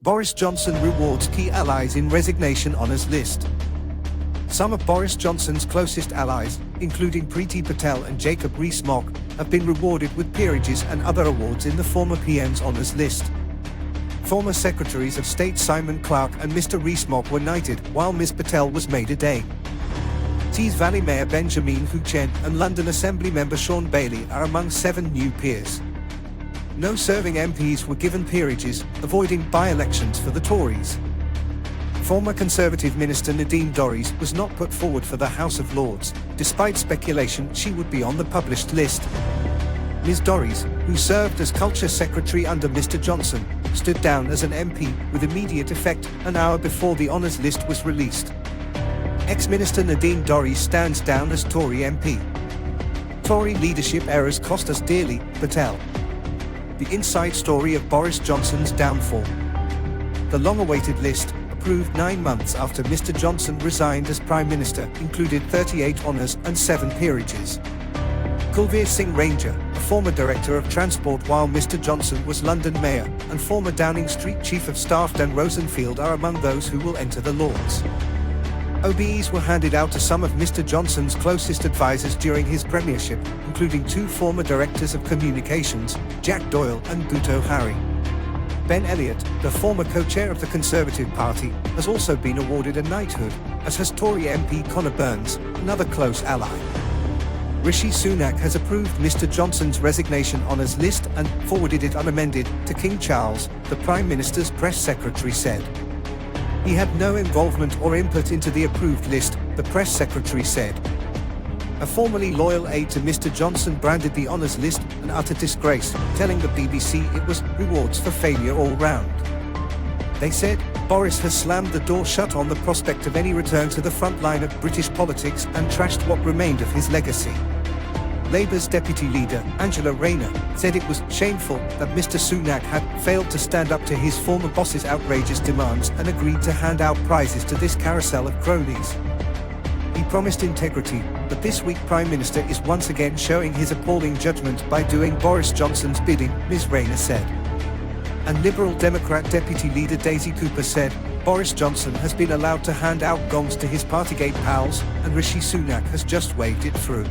Boris Johnson rewards key allies in resignation honours list. Some of Boris Johnson's closest allies, including Priti Patel and Jacob Rees-Mogg, have been rewarded with peerages and other awards in the former PM's honours list. Former Secretaries of State Simon Clarke and Mr Rees-Mogg were knighted, while Ms Patel was made a Dame. Tees Valley Mayor Benjamin Houchen and London Assembly member Shaun Bailey are among 7 new peers. No serving MPs were given peerages, avoiding by-elections for the Tories. Former Conservative Minister Nadine Dorries was not put forward for the House of Lords, despite speculation she would be on the published list. Ms Dorries, who served as Culture Secretary under Mr Johnson, stood down as an MP with immediate effect an hour before the honours list was released. Ex-Minister Nadine Dorries stands down as Tory MP. Tory leadership errors cost us dearly, Patel. The inside story of Boris Johnson's downfall. The long-awaited list, approved 9 months after Mr Johnson resigned as Prime Minister, included 38 honours and 7 peerages. Kulveer Singh Ranger, a former Director of Transport while Mr Johnson was London Mayor, and former Downing Street Chief of Staff Dan Rosenfield are among those who will enter the Lords. OBEs were handed out to some of Mr Johnson's closest advisers during his premiership, including 2 former Directors of Communications, Jack Doyle and Bhutto Hari. Ben Elliott, the former co-chair of the Conservative Party, has also been awarded a knighthood, as has Tory MP Conor Burns, another close ally. Rishi Sunak has approved Mr Johnson's resignation honours list and forwarded it unamended to King Charles, the Prime Minister's press secretary said. He had no involvement or input into the approved list, the press secretary said. A formerly loyal aide to Mr Johnson branded the honours list an utter disgrace, telling the BBC it was rewards for failure all round. They said, Boris has slammed the door shut on the prospect of any return to the front line of British politics and trashed what remained of his legacy. Labour's deputy leader, Angela Rayner, said it was shameful that Mr Sunak had failed to stand up to his former boss's outrageous demands and agreed to hand out prizes to this carousel of cronies. He promised integrity, but this week Prime Minister is once again showing his appalling judgment by doing Boris Johnson's bidding, Ms Rayner said. And Liberal Democrat Deputy Leader Daisy Cooper said, Boris Johnson has been allowed to hand out gongs to his Partygate pals, and Rishi Sunak has just waved it through.